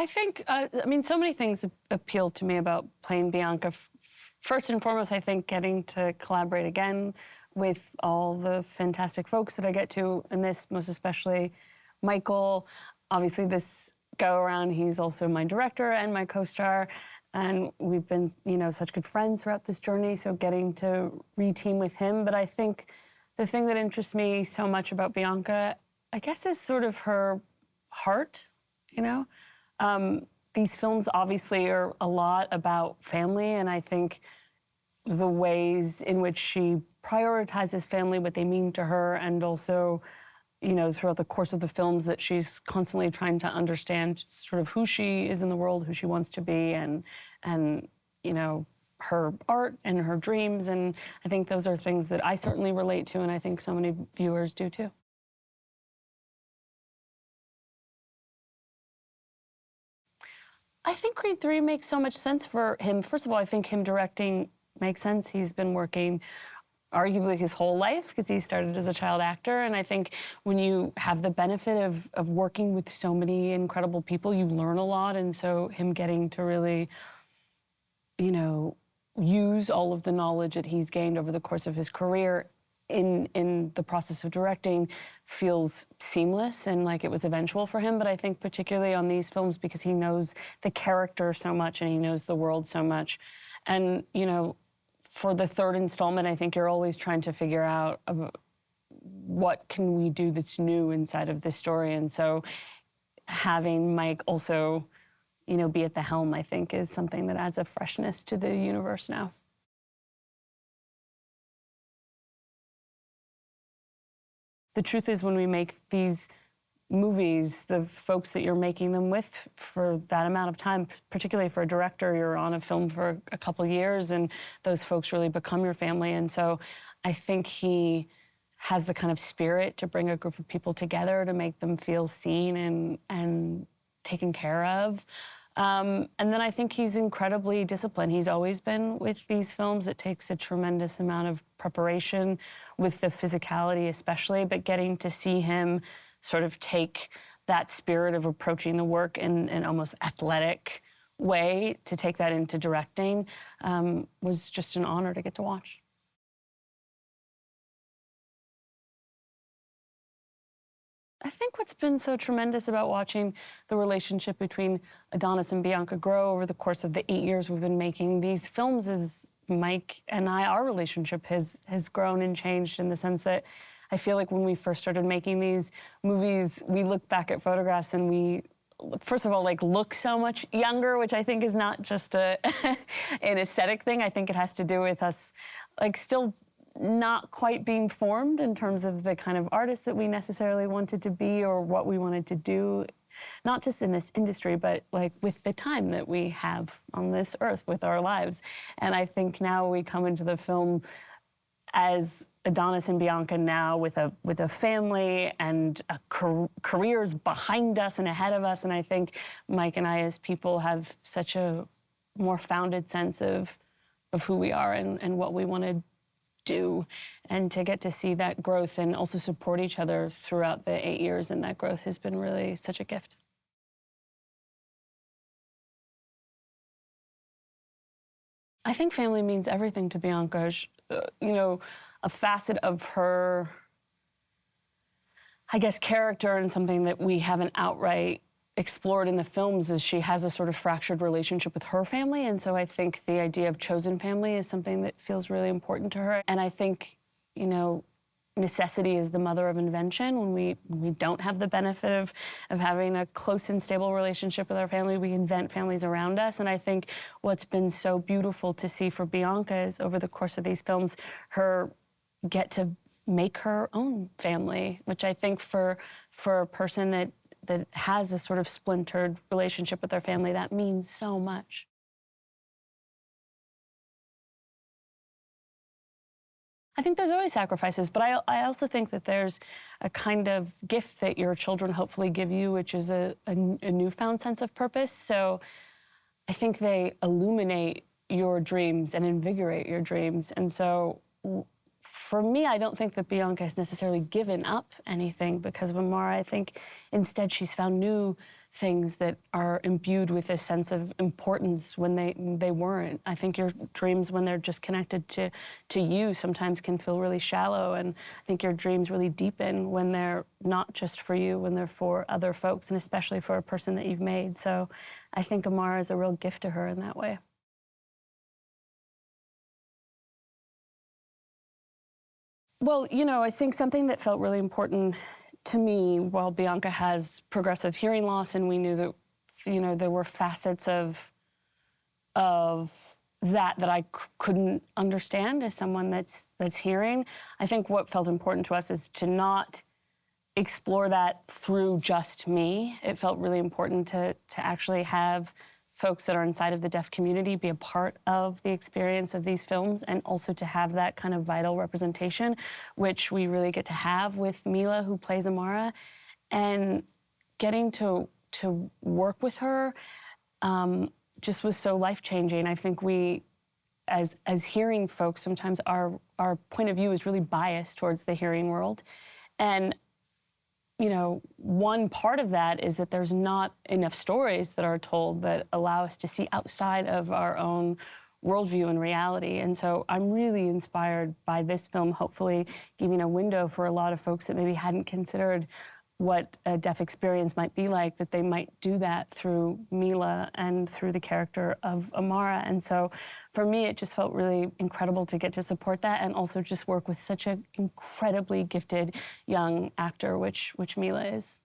I think, I mean, so many things appeal to me about playing Bianca. First and foremost, I think getting to collaborate again with all the fantastic folks that I get to in this, most especially Michael. Obviously, this go-around, he's also my director and my co-star, and we've been, you know, such good friends throughout this journey, so getting to re-team with him. But I think the thing that interests me so much about Bianca, I guess, is sort of her heart, you know? These films obviously are a lot about family, and I think the ways in which she prioritizes family, what they mean to her, and also, you know, throughout the course of the films that she's constantly trying to understand sort of who she is in the world, who she wants to be, and you know, her art and her dreams. And I think those are things that I certainly relate to, and I think so many viewers do too. I think Creed 3 makes so much sense for him. First of all, I think him directing makes sense. He's been working arguably his whole life because he started as a child actor. And I think when you have the benefit of working with so many incredible people, you learn a lot. And so him getting to really, you know, use all of the knowledge that he's gained over the course of his career in the process of directing feels seamless and like it was eventual for him. But I think particularly on these films, because he knows the character so much and he knows the world so much. And, you know, for the third installment, I think you're always trying to figure out what can we do that's new inside of this story. And so having Mike also, you know, be at the helm, I think, is something that adds a freshness to the universe now. The truth is, when we make these movies, the folks that you're making them with for that amount of time, particularly for a director, you're on a film for a couple years, and those folks really become your family. And so I think he has the kind of spirit to bring a group of people together to make them feel seen and taken care of. And then I think he's incredibly disciplined. He's always been with these films. It takes a tremendous amount of preparation with the physicality especially, but getting to see him sort of take that spirit of approaching the work in an almost athletic way to take that into directing was just an honor to get to watch. I think what's been so tremendous about watching the relationship between Adonis and Bianca grow over the course of the 8 years we've been making these films is Mike and our relationship has grown and changed in the sense that I feel like when we first started making these movies, we look back at photographs and we, first of all, like look so much younger, which I think is not just an aesthetic thing. I think it has to do with us like still not quite being formed in terms of the kind of artists that we necessarily wanted to be or what we wanted to do, not just in this industry, but like with the time that we have on this earth with our lives. And I think now we come into the film as Adonis and Bianca now with a family and careers behind us and ahead of us. And I think Mike and I as people have such a more founded sense of who we are and what we want to do, and to get to see that growth and also support each other throughout the 8 years, and that growth has been really such a gift. I think family means everything to Bianca. You know, a facet of her, I guess, character and something that we haven't outright explored in the films is she has a sort of fractured relationship with her family. And so I think the idea of chosen family is something that feels really important to her. And I think, you know, necessity is the mother of invention. When we don't have the benefit of having a close and stable relationship with our family, we invent families around us. And I think what's been so beautiful to see for Bianca is over the course of these films, her get to make her own family, which I think for a person that has a sort of splintered relationship with their family, that means so much. I think there's always sacrifices, but I also think that there's a kind of gift that your children hopefully give you, which is a newfound sense of purpose. So I think they illuminate your dreams and invigorate your dreams. And so for me, I don't think that Bianca has necessarily given up anything because of Amara. I think instead she's found new things that are imbued with a sense of importance when they weren't. I think your dreams, when they're just connected to you, sometimes can feel really shallow, and I think your dreams really deepen when they're not just for you, when they're for other folks, and especially for a person that you've made. So I think Amara is a real gift to her in that way. Well, you know, I think something that felt really important to me, while Bianca has progressive hearing loss, and we knew that, you know, there were facets of that I couldn't understand as someone that's hearing. I think what felt important to us is to not explore that through just me. It felt really important to actually have folks that are inside of the deaf community be a part of the experience of these films, and also to have that kind of vital representation, which we really get to have with Mila, who plays Amara, and getting to work with her just was so life-changing. I think we, as hearing folks, sometimes our point of view is really biased towards the hearing world, and you know, one part of that is that there's not enough stories that are told that allow us to see outside of our own worldview and reality. And so I'm really inspired by this film, hopefully giving a window for a lot of folks that maybe hadn't considered what a deaf experience might be like, that they might do that through Mila and through the character of Amara. And so for me, it just felt really incredible to get to support that, and also just work with such an incredibly gifted young actor, which Mila is.